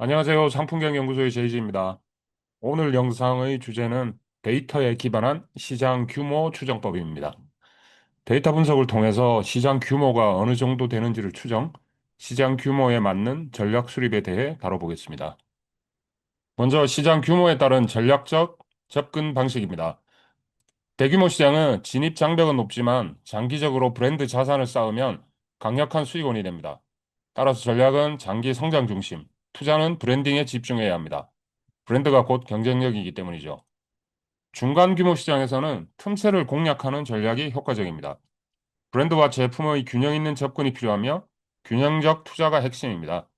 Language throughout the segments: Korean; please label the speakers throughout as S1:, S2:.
S1: 안녕하세요. 상품경연구소의 제이지입니다. 오늘 영상의 주제는 데이터에 기반한 시장 규모 추정법입니다. 데이터 분석을 통해서 시장 규모가 어느 정도 되는지를 추정, 시장 규모에 맞는 전략 수립에 대해 다뤄보겠습니다. 먼저 시장 규모에 따른 전략적 접근 방식입니다. 대규모 시장은 진입 장벽은 높지만 장기적으로 브랜드 자산을 쌓으면 강력한 수익원이 됩니다. 따라서 전략은 장기 성장 중심, 투자는 브랜딩에 집중해야 합니다. 브랜드가 곧 경쟁력이기 때문이죠. 중간 규모 시장에서는 틈새를 공략하는 전략이 효과적입니다. 브랜드와 제품의 균형 있는 접근이 필요하며 균형적 투자가 핵심입니다.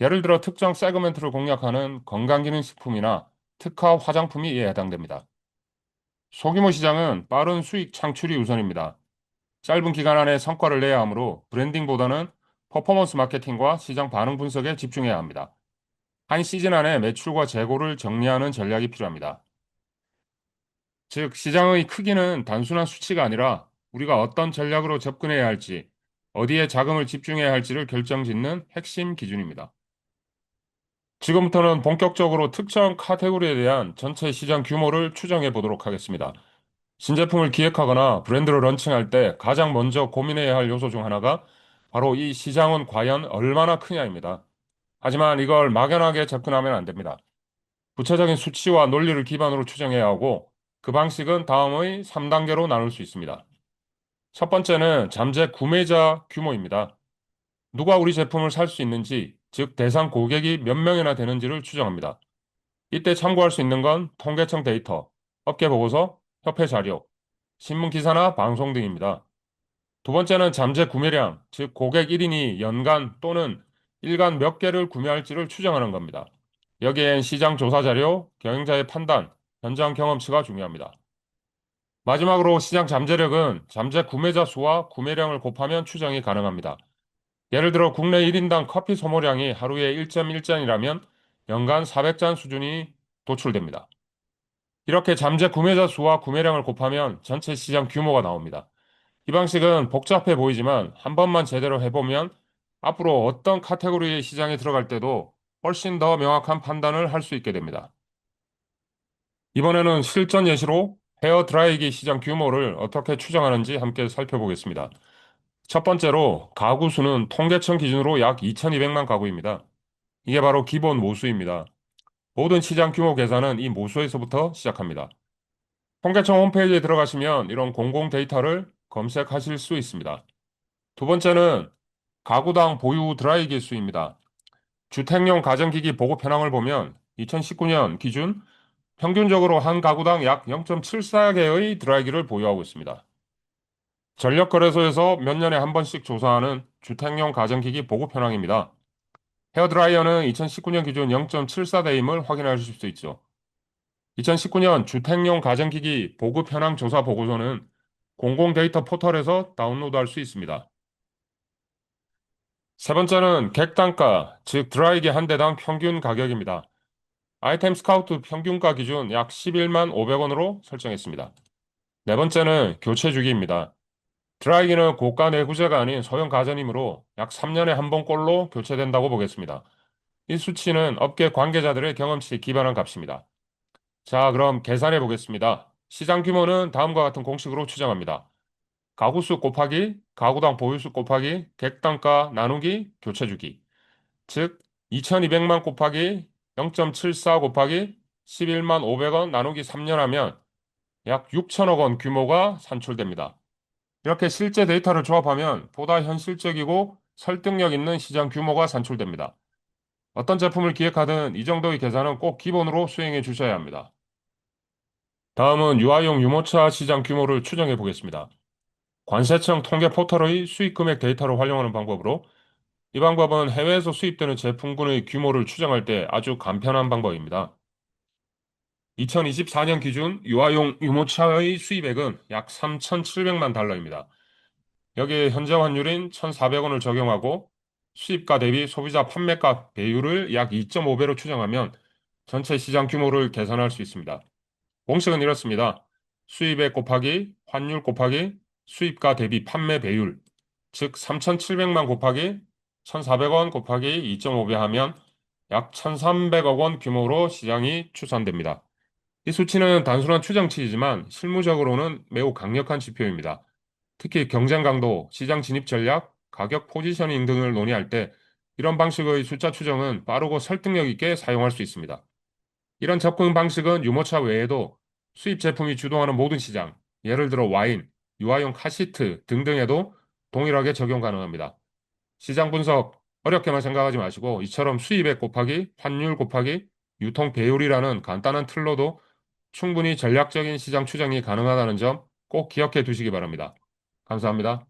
S1: 예를 들어 특정 세그멘트를 공략하는 건강기능식품이나 특화 화장품이 이에 해당됩니다. 소규모 시장은 빠른 수익 창출이 우선입니다. 짧은 기간 안에 성과를 내야 하므로 브랜딩보다는 퍼포먼스 마케팅과 시장 반응 분석에 집중해야 합니다. 한 시즌 안에 매출과 재고를 정리하는 전략이 필요합니다. 즉, 시장의 크기는 단순한 수치가 아니라 우리가 어떤 전략으로 접근해야 할지, 어디에 자금을 집중해야 할지를 결정짓는 핵심 기준입니다. 지금부터는 본격적으로 특정 카테고리에 대한 전체 시장 규모를 추정해 보도록 하겠습니다. 신제품을 기획하거나 브랜드를 런칭할 때 가장 먼저 고민해야 할 요소 중 하나가 바로 이 시장은 과연 얼마나 크냐입니다. 하지만 이걸 막연하게 접근하면 안 됩니다. 구체적인 수치와 논리를 기반으로 추정해야 하고 그 방식은 다음의 3단계로 나눌 수 있습니다. 첫 번째는 잠재 구매자 규모입니다. 누가 우리 제품을 살 수 있는지, 즉 대상 고객이 몇 명이나 되는지를 추정합니다. 이때 참고할 수 있는 건 통계청 데이터, 업계 보고서, 협회 자료, 신문 기사나 방송 등입니다. 두 번째는 잠재 구매량, 즉 고객 1인이 연간 또는 일간 몇 개를 구매할지를 추정하는 겁니다. 여기엔 시장 조사 자료, 경영자의 판단, 현장 경험치가 중요합니다. 마지막으로 시장 잠재력은 잠재 구매자 수와 구매량을 곱하면 추정이 가능합니다. 예를 들어 국내 1인당 커피 소모량이 하루에 1.1잔이라면 연간 400잔 수준이 도출됩니다. 이렇게 잠재 구매자 수와 구매량을 곱하면 전체 시장 규모가 나옵니다. 이 방식은 복잡해 보이지만 한 번만 제대로 해보면 앞으로 어떤 카테고리의 시장에 들어갈 때도 훨씬 더 명확한 판단을 할 수 있게 됩니다. 이번에는 실전 예시로 헤어 드라이기 시장 규모를 어떻게 추정하는지 함께 살펴보겠습니다. 첫 번째로 가구 수는 통계청 기준으로 약 2,200만 가구입니다. 이게 바로 기본 모수입니다. 모든 시장 규모 계산은 이 모수에서부터 시작합니다. 통계청 홈페이지에 들어가시면 이런 공공 데이터를 검색하실 수 있습니다. 두 번째는 가구당 보유 드라이기 수입니다. 주택용 가전기기 보급 현황을 보면 2019년 기준 평균적으로 한 가구당 약 0.74개의 드라이기를 보유하고 있습니다. 전력거래소에서 몇 년에 한 번씩 조사하는 주택용 가전기기 보급 현황입니다. 헤어드라이어는 2019년 기준 0.74대임을 확인하실 수 있죠. 2019년 주택용 가전기기 보급 현황 조사 보고서는 공공 데이터 포털에서 다운로드할 수 있습니다. 세 번째는 객단가, 즉 드라이기 한 대당 평균 가격입니다. 아이템 스카우트 평균가 기준 약 11만 500원으로 설정했습니다. 네 번째는 교체 주기입니다. 드라이기는 고가 내구재가 아닌 소형 가전이므로 약 3년에 한 번꼴로 교체된다고 보겠습니다. 이 수치는 업계 관계자들의 경험치에 기반한 값입니다. 자, 그럼 계산해 보겠습니다. 시장 규모는 다음과 같은 공식으로 추정합니다. 가구수 곱하기 가구당 보유수 곱하기 객단가 나누기 교체 주기. 즉 2200만 곱하기 0.74 곱하기 11만 500원 나누기 3년 하면 약 6천억 원 규모가 산출됩니다. 이렇게 실제 데이터를 조합하면 보다 현실적이고 설득력 있는 시장 규모가 산출됩니다. 어떤 제품을 기획하든 이 정도의 계산은 꼭 기본으로 수행해 주셔야 합니다. 다음은 유아용 유모차 시장 규모를 추정해 보겠습니다. 관세청 통계 포털의 수익 금액 데이터를 활용하는 방법으로 이 방법은 해외에서 수입되는 제품군의 규모를 추정할 때 아주 간편한 방법입니다. 2024년 기준 유아용 유모차의 수입액은 약 3,700만 달러입니다. 여기에 현재 환율인 1,400원을 적용하고 수입가 대비 소비자 판매가 배율을 약 2.5배로 추정하면 전체 시장 규모를 계산할 수 있습니다. 공식은 이렇습니다. 수입액 곱하기 환율 곱하기 수입가 대비 판매 배율, 즉 3,700만 곱하기 1,400원 곱하기 2.5배 하면 약 1,300억 원 규모로 시장이 추산됩니다. 이 수치는 단순한 추정치이지만 실무적으로는 매우 강력한 지표입니다. 특히 경쟁 강도, 시장 진입 전략, 가격 포지셔닝 등을 논의할 때 이런 방식의 숫자 추정은 빠르고 설득력 있게 사용할 수 있습니다. 이런 접근 방식은 유모차 외에도 수입 제품이 주도하는 모든 시장, 예를 들어 와인, 유아용 카시트 등등에도 동일하게 적용 가능합니다. 시장 분석 어렵게만 생각하지 마시고 이처럼 수입액 곱하기 환율 곱하기 유통 배율이라는 간단한 틀로도 충분히 전략적인 시장 추정이 가능하다는 점 꼭 기억해 두시기 바랍니다. 감사합니다.